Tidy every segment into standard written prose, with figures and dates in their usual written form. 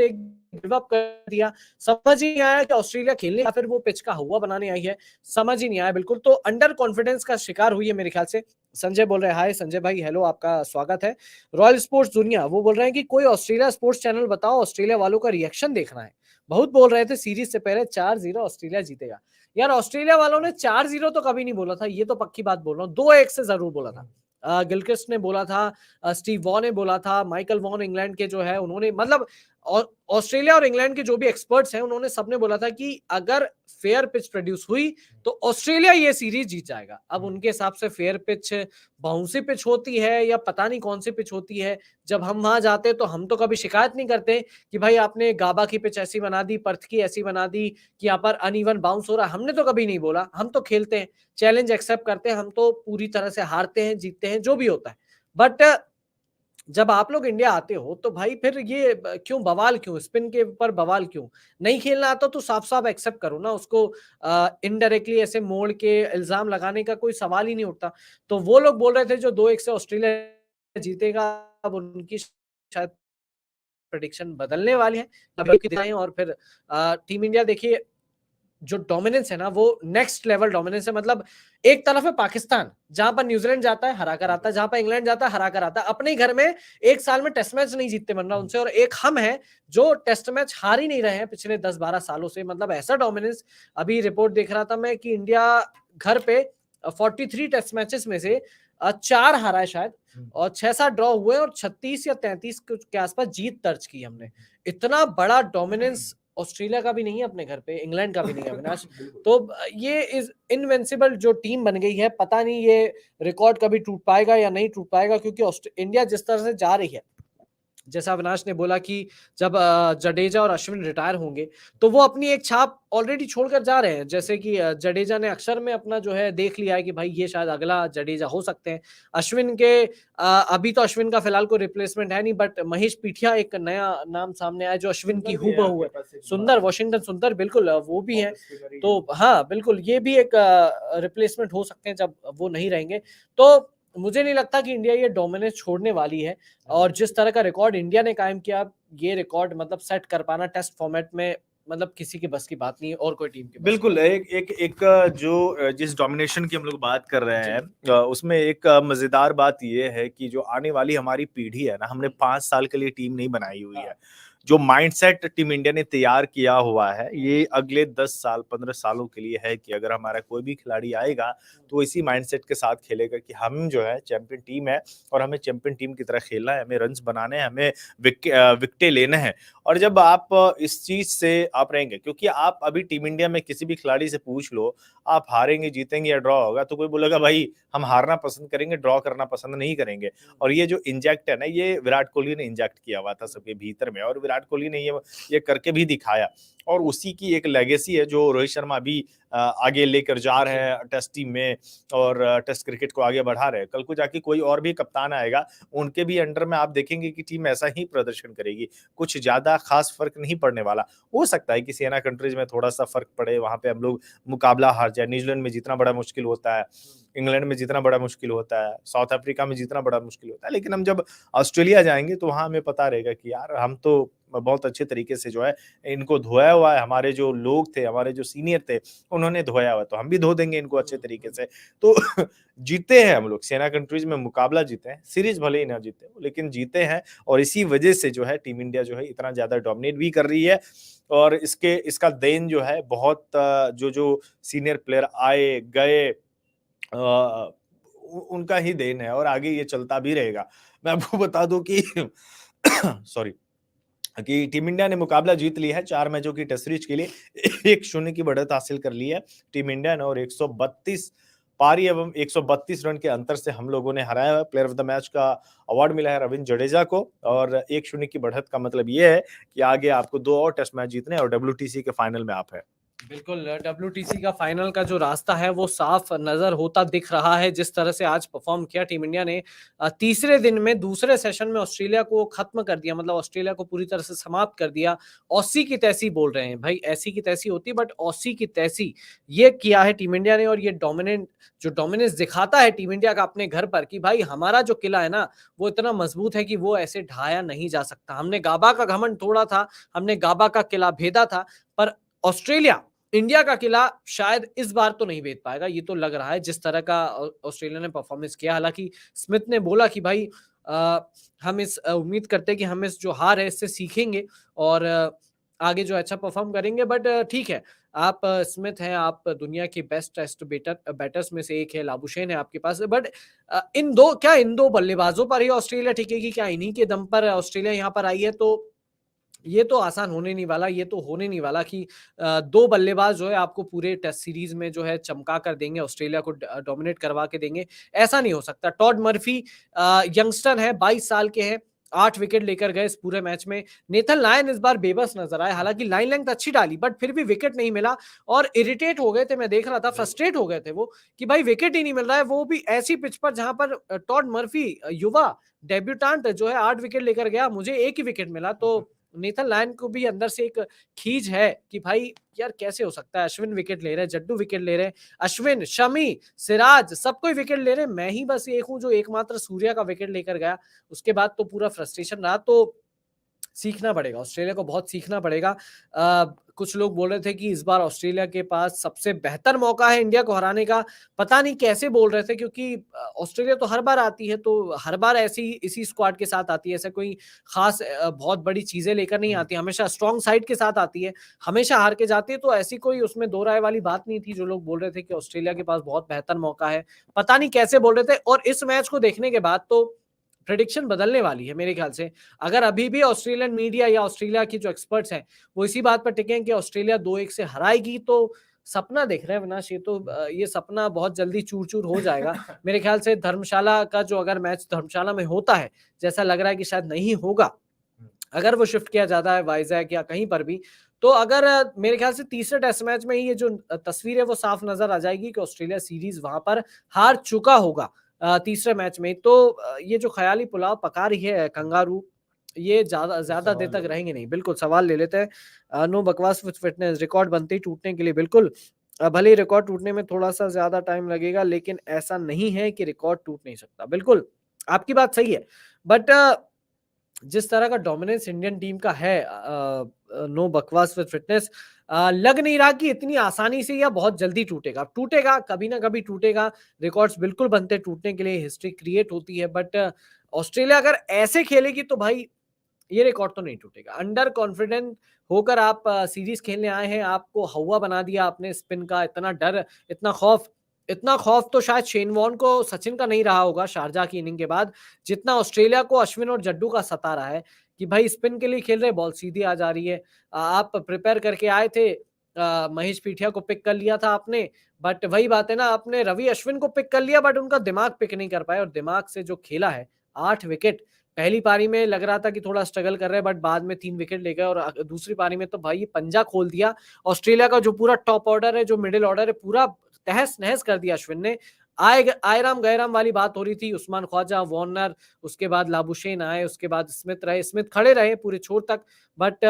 एक give up कर दिया। समझ ही नहीं आया कि ऑस्ट्रेलिया खेलने या फिर वो पिच का हुआ बनाने आई है, समझ ही नहीं आया बिल्कुल। तो अंडर कॉन्फिडेंस का शिकार हुई है मेरे ख्याल से। संजय बोल रहे हैं, हाय संजय भाई, हेलो, आपका स्वागत है। रॉयल स्पोर्ट्स दुनिया वो बोल रहे हैं कि कोई ऑस्ट्रेलिया स्पोर्ट्स चैनल बताओ, ऑस्ट्रेलिया वालों का रिएक्शन देखना है। बहुत बोल रहे थे सीरीज से पहले 4-0 ऑस्ट्रेलिया जीतेगा। यार ऑस्ट्रेलिया वालों ने 4-0 तो कभी नहीं बोला था, ये तो पक्की बात बोल रहा हूँ। 2-1 से जरूर बोला था। गिलक्रिस्ट ने बोला था, स्टीव वॉ ने बोला था, माइकल वॉन इंग्लैंड के जो है उन्होंने, मतलब ऑस्ट्रेलिया और इंग्लैंड के जो भी एक्सपर्ट्स हैं उन्होंने सबने बोला था कि अगर फेयर पिच प्रोड्यूस हुई तो ऑस्ट्रेलिया ये सीरीज जीत जाएगा। अब उनके हिसाब से फेयर पिच बाउंसी पिच होती है या पता नहीं कौन सी पिच होती है। जब हम वहां जाते तो हम तो कभी शिकायत नहीं करते कि भाई आपने गाबा की पिच ऐसी बना दी, पर्थ की ऐसी बना दी कि यहाँ पर अनइवन बाउंस हो रहा है, हमने तो कभी नहीं बोला। हम तो खेलते हैं, चैलेंज एक्सेप्ट करते हैं, हम तो पूरी तरह से हारते हैं जीतते हैं जो भी होता है। बट जब आप लोग इंडिया आते हो तो भाई फिर ये क्यों बवाल, क्यों स्पिन के ऊपर बवाल, क्यों नहीं खेलना आता तो साफ साफ एक्सेप्ट करो ना उसको। इनडायरेक्टली ऐसे मोड़ के इल्जाम लगाने का कोई सवाल ही नहीं उठता। तो वो लोग बोल रहे थे जो 2-1 से ऑस्ट्रेलिया जीतेगा, अब उनकी शायद प्रेडिक्शन बदलने वाली है। और फिर टीम इंडिया देखिए, जो डोमिनेंस है ना वो नेक्स्ट लेवल डोमिनेंस है। मतलब एक तरफ है पाकिस्तान, जहां पर न्यूजीलैंड जाता है हरा कर आता है, जहां पर इंग्लैंड जाता है हरा कर आता है, अपने ही घर में एक साल में टेस्ट मैच नहीं जीतते बनना उनसे। और एक हम हैं जो टेस्ट मैच हार ही नहीं रहे हैं पिछले 10-12 सालों से। मतलब ऐसा डोमिनेंस, अभी रिपोर्ट देख रहा था मैं कि इंडिया घर पे 43 टेस्ट मैचेस में से 4 हारा है शायद, और 6-7 ड्रॉ हुए, और 36 या 33 के आसपास जीत दर्ज की हमने। इतना बड़ा डोमिनेंस ऑस्ट्रेलिया का भी नहीं है अपने घर पे, इंग्लैंड का भी नहीं है अविनाश। तो ये इज इनविंसिबल जो टीम बन गई है, पता नहीं ये रिकॉर्ड कभी टूट पाएगा या नहीं टूट पाएगा, क्योंकि इंडिया जिस तरह से जा रही है, जैसा अविनाश ने बोला कि जब जडेजा और अश्विन रिटायर होंगे तो वो अपनी एक छाप ऑलरेडी छोड़कर जा रहे हैं। जैसे कि जडेजा ने अक्षर में अपना जो है देख लिया है कि भाई ये शायद अगला जडेजा हो सकते हैं। अश्विन के अभी तो अश्विन का फिलहाल कोई रिप्लेसमेंट है नहीं, बट महेश पीठिया एक नया नाम सामने आया जो अश्विन की हूबहू है। सुंदर, वॉशिंगटन सुंदर, बिल्कुल वो भी है। तो हाँ बिल्कुल, ये भी एक रिप्लेसमेंट हो सकते हैं जब वो नहीं रहेंगे। तो मुझे नहीं लगता कि इंडिया ये डोमिनेंस छोड़ने वाली है। और जिस तरह का रिकॉर्ड इंडिया ने कायम किया, ये रिकॉर्ड मतलब सेट कर पाना टेस्ट फॉर्मेट में, मतलब किसी के बस की बात नहीं है, और कोई टीम की बस बिल्कुल। एक जो जिस डोमिनेशन की हम लोग बात कर रहे हैं उसमें एक मजेदार बात ये है कि जो आने वाली हमारी पीढ़ी है ना, हमने 5 साल के लिए टीम नहीं बनाई हुई है। जो माइंडसेट टीम इंडिया ने तैयार किया हुआ है ये अगले 10 साल 15 सालों के लिए है कि अगर हमारा कोई भी खिलाड़ी आएगा तो इसी माइंडसेट के साथ खेलेगा कि हम जो है चैंपियन टीम है और हमें चैंपियन टीम की तरह खेलना है, हमें रन्स बनाने हैं, हमें विकेटें लेने हैं। और जब आप इस चीज से आप रहेंगे, क्योंकि आप अभी टीम इंडिया में किसी भी खिलाड़ी से पूछ लो आप हारेंगे जीतेंगे या ड्रॉ होगा, तो कोई बोलेगा भाई हम हारना पसंद करेंगे, ड्रॉ करना पसंद नहीं करेंगे। और ये जो इंजेक्ट है ना, ये विराट कोहली ने इंजेक्ट किया हुआ था सबके भीतर में, और विराट कोहली ने ये करके भी दिखाया। और उसी की एक लेगेसी है जो रोहित शर्मा अभी आगे लेकर जा रहे हैं टेस्ट टीम में, और टेस्ट क्रिकेट को आगे बढ़ा रहे हैं। कल को जाके कोई और भी कप्तान आएगा, उनके भी अंडर में आप देखेंगे कि टीम ऐसा ही प्रदर्शन करेगी, कुछ ज्यादा खास फर्क नहीं पड़ने वाला। हो सकता है कि सेना कंट्रीज में थोड़ा सा फर्क पड़े, वहां पे हम लोग मुकाबला हार जाए, न्यूजीलैंड में जीतना बड़ा मुश्किल होता है, इंग्लैंड में जीतना बड़ा मुश्किल होता है, साउथ अफ्रीका में जीतना बड़ा मुश्किल होता है। लेकिन हम जब ऑस्ट्रेलिया जाएंगे तो वहां हमें पता रहेगा कि यार हम तो बहुत अच्छे तरीके से जो है इनको धोया हुआ है, हमारे जो लोग थे, हमारे जो सीनियर थे, उन्होंने धोया हुआ, तो हम भी धो देंगे इनको अच्छे तरीके से। तो जीते हैं हम लोग, सेना कंट्रीज में मुकाबला जीते हैं, सीरीज भले ही ना जीते लेकिन जीते हैं। और इसी वजह से जो है टीम इंडिया जो है इतना ज्यादा डोमिनेट भी कर रही है। और इसका देन जो है बहुत जो सीनियर प्लेयर आए गए उनका ही देन है, और आगे ये चलता भी रहेगा। मैं आपको बता दूं कि सॉरी, कि टीम इंडिया ने मुकाबला जीत ली है 4 मैचों की टेस्ट सीरीज के लिए, 1-0 की बढ़त हासिल कर ली है टीम इंडिया ने, और 132 पारी एवं 132 रन के अंतर से हम लोगों ने हराया है। प्लेयर ऑफ द मैच का अवार्ड मिला है रविंद्र जडेजा को, और 1-0 की बढ़त का मतलब ये है कि आगे आपको 2 और टेस्ट मैच जीतने और WTC के फाइनल में आप है। बिल्कुल, डब्ल्यूटीसी का फाइनल का जो रास्ता है वो साफ नज़र होता दिख रहा है, जिस तरह से आज परफ़ॉर्म किया टीम इंडिया ने। तीसरे दिन में दूसरे सेशन में ऑस्ट्रेलिया को ख़त्म कर दिया, मतलब ऑस्ट्रेलिया को पूरी तरह से समाप्त कर दिया। ऑसी की तैसी बोल रहे हैं, भाई ऐसी की तैसी होती बट ऑसी की तैसी ये किया है टीम इंडिया ने। और ये डोमिनेंस दिखाता है टीम इंडिया का अपने घर पर कि भाई हमारा जो किला है ना, वो इतना मज़बूत है कि वो ऐसे ढाया नहीं जा सकता। हमने गाबा का घमंड तोड़ा था, हमने गाबा का किला भेदा था, पर ऑस्ट्रेलिया इंडिया का किला शायद इस बार तो नहीं भेद पाएगा, ये तो लग रहा है जिस तरह का ऑस्ट्रेलिया ने परफॉर्मेंस किया। हालांकि स्मिथ ने बोला कि भाई हम इस उम्मीद करते हैं कि हम इस जो हार है इससे सीखेंगे और आगे जो अच्छा परफॉर्म करेंगे। बट ठीक है, आप स्मिथ हैं, आप दुनिया के बेस्ट टेस्ट बैटर्स में से एक है, लाबुशेन है आपके पास। बट इन दो बल्लेबाजों पर ही ऑस्ट्रेलिया टिकेगी? क्या इन्हीं के दम पर ऑस्ट्रेलिया यहाँ पर आई है? तो ये तो आसान होने नहीं वाला, ये तो होने नहीं वाला कि दो बल्लेबाज जो है आपको पूरे टेस्ट सीरीज में जो है चमका कर देंगे, ऑस्ट्रेलिया को डोमिनेट करवा के देंगे। ऐसा नहीं हो सकता। टॉड मर्फी यंगस्टर है, 22 साल के हैं, 8 विकेट लेकर गए इस पूरे मैच में। नेथन लायन इस बार बेबस नजर आए, हालांकि लाइन लेंथ अच्छी डाली बट फिर भी विकेट नहीं मिला और इरिटेट हो गए थे। मैं देख रहा था, फ्रस्ट्रेट हो गए थे वो कि भाई विकेट ही नहीं मिल रहा है, वो भी ऐसी पिच पर जहां पर टॉड मर्फी युवा डेब्यूटांट जो है 8 विकेट लेकर गया, मुझे एक ही विकेट मिला। तो नेथन लायन को भी अंदर से एक खीज है कि भाई यार कैसे हो सकता है, अश्विन विकेट ले रहे हैं, जड्डू विकेट ले रहे हैं, अश्विन, शमी, सिराज सब कोई विकेट ले रहे हैं, मैं ही बस एक हूं जो एकमात्र सूर्या का विकेट लेकर गया। उसके बाद तो पूरा फ्रस्ट्रेशन रहा। तो सीखना पड़ेगा, ऑस्ट्रेलिया को बहुत सीखना पड़ेगा। कुछ लोग बोल रहे थे कि इस बार ऑस्ट्रेलिया के पास सबसे बेहतर मौका है इंडिया को हराने का। पता नहीं कैसे बोल रहे थे, क्योंकि ऑस्ट्रेलिया तो हर बार आती है, तो हर बार ऐसी इसी स्क्वाड के साथ आती है, ऐसा कोई खास बहुत बड़ी चीजें लेकर नहीं आती, हमेशा स्ट्रॉन्ग साइड के साथ आती है, हमेशा हार के जाती है। तो ऐसी कोई उसमें दो राय वाली बात नहीं थी। जो लोग बोल रहे थे कि ऑस्ट्रेलिया के पास बहुत बेहतर मौका है, पता नहीं कैसे बोल रहे थे। और इस मैच को देखने के बाद तो प्रेडिक्शन बदलने वाली है मेरे ख्याल से। अगर अभी भी ऑस्ट्रेलियन मीडिया या ऑस्ट्रेलिया की जो एक्सपर्ट्स हैं वो इसी बात पर टिके हैं कि ऑस्ट्रेलिया 2-1 से हराएगी, तो सपना देख रहे हैं विनाश। ये तो ये सपना बहुत जल्दी चूर-चूर हो जाएगा। मेरे ख्याल से धर्मशाला का जो अगर मैच धर्मशाला में होता है, जैसा लग रहा है कि शायद नहीं होगा, अगर वो शिफ्ट किया जाता है वाइजैक या कहीं पर भी, तो अगर मेरे ख्याल से तीसरे टेस्ट मैच में ही ये जो तस्वीर है वो साफ नजर आ जाएगी कि ऑस्ट्रेलिया सीरीज वहां पर हार चुका होगा तीसरे मैच में। तो ये जो ख्याली पुलाव पका रही है कंगारू, ये ज्यादा ज्यादा देर तक रहेंगे नहीं। बिल्कुल सवाल ले लेते हैं। नो बकवास विद फिटनेस, रिकॉर्ड बनते ही टूटने के लिए। बिल्कुल, भले ही रिकॉर्ड टूटने में थोड़ा सा ज्यादा टाइम लगेगा, लेकिन ऐसा नहीं है कि रिकॉर्ड टूट नहीं सकता। बिल्कुल आपकी बात सही है, बट जिस तरह का डोमिनेंस इंडियन टीम का है, नो बकवास विद फिटनेस, लग नहीं रहा कि इतनी आसानी से या बहुत जल्दी टूटेगा। टूटेगा, कभी ना कभी टूटेगा। रिकॉर्ड्स बिल्कुल बनते हैं टूटने के लिए, हिस्ट्री क्रिएट होती है। बट ऑस्ट्रेलिया अगर ऐसे खेलेगी तो भाई ये रिकॉर्ड तो नहीं टूटेगा। अंडर कॉन्फिडेंट होकर आप सीरीज खेलने आए हैं, आपको हवा बना दिया आपने स्पिन का। इतना डर, इतना खौफ तो शायद शेन वॉर्न को, सचिन का नहीं रहा होगा शारजा की इनिंग के बाद, जितना ऑस्ट्रेलिया को अश्विन और जड्डू का सता रहा है कि भाई स्पिन के लिए खेल रहे, बॉल सीधी आ जा रही है। आप प्रिपेयर करके आए थे, महेश पीठिया को पिक कर लिया था आपने, बट वही बात है ना, आपने रवि अश्विन को पिक कर लिया बट उनका दिमाग पिक नहीं कर पाए। और दिमाग से जो खेला है, 8 विकेट। पहली पारी में लग रहा था कि थोड़ा स्ट्रगल कर रहे हैं, बट बाद में 3 विकेट ले गए। और दूसरी पारी में तो भाई पंजा खोल दिया ऑस्ट्रेलिया का। जो पूरा टॉप ऑर्डर है, जो मिडिल ऑर्डर है, पूरा तहस नहस कर दिया अश्विन ने। आयराम गैराम वाली बात हो रही थी, उस्मान ख्वाजा, वार्नर, उसके बाद लाबुशेन आए, उसके बाद स्मिथ रहे, स्मिथ खड़े रहे पूरे छोर तक। बट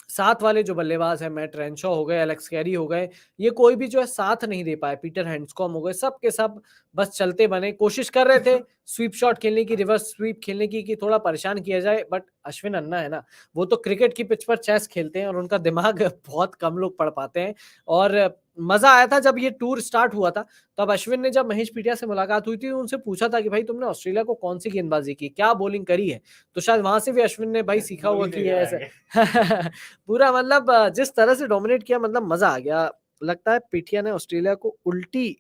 साथ वाले जो बल्लेबाज हैं, मैट रेनशॉ हो गए, एलेक्स कैरी हो गए, ये कोई भी जो है साथ नहीं दे पाए। पीटर हैंड्सकॉम्ब हो गए, सब के सब बस चलते बने। कोशिश कर रहे थे स्वीप शॉट खेलने की, रिवर्स स्वीप खेलने की, कि थोड़ा परेशान किया जाए। बट अश्विन अन्ना है ना, वो तो क्रिकेट की पिच पर चेस खेलते हैं और उनका दिमाग बहुत कम लोग पढ़ पाते हैं। और मजा आया था जब ये टूर स्टार्ट हुआ था, तब अश्विन ने, जब महेश पीटिया से मुलाकात हुई थी, उनसे पूछा था कि भाई तुमने ऑस्ट्रेलिया को कौन सी गेंदबाजी की, क्या बॉलिंग करी है। तो शायद वहां से भी अश्विन ने भाई सीखा हुआ कि ये ऐसे पूरा, मतलब जिस तरह से डोमिनेट किया, मतलब मजा आ गया। लगता है पीठिया ने ऑस्ट्रेलिया को उल्टी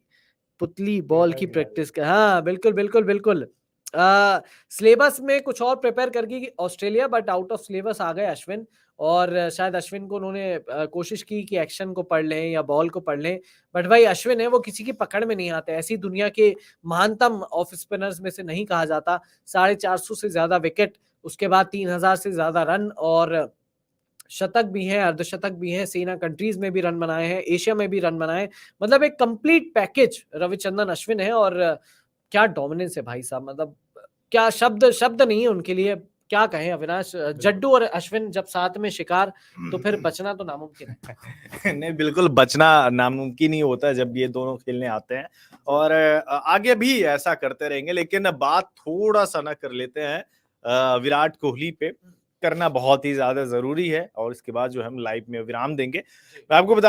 पुतली बॉल की प्रैक्टिस कर, हाँ बिल्कुल बिल्कुल बिल्कुल। सिलेबस में कुछ और प्रिपेयर करके Australia, but out of syllabus आ गए अश्विन। और शायद अश्विन को उन्होंने कोशिश की कि एक्शन को पढ़ लें या बॉल को पढ़ लें, बट भाई अश्विन है, वो किसी की पकड़ में नहीं आते। ऐसी दुनिया के महानतम ऑफ स्पिनर्स में से नहीं कहा जाता। 450 से ज्यादा विकेट, उसके बाद 3000 से ज्यादा रन, और शतक भी है, अर्धशतक भी है, सेना कंट्रीज में भी रन बनाए हैं, एशिया में भी रन बनाए, मतलब एक कंप्लीट पैकेज रविचंद्रन अश्विन है। और क्या डोमिनेंस है भाई साहब, मतलब क्या शब्द शब्द नहीं है उनके लिए, क्या कहें अविनाश। जड्डू और अश्विन जब साथ में शिकार, तो फिर बचना तो नामुमकिन है। नहीं, बिल्कुल बचना नामुमकिन ही होता है जब ये दोनों खेलने आते हैं, और आगे भी ऐसा करते रहेंगे। लेकिन बात थोड़ा सा ना कर लेते हैं विराट कोहली पे, करना बहुत ही ज्यादा जरूरी है, और इसके बाद जो हम लाइव में विराम देंगे। मैं आपको बता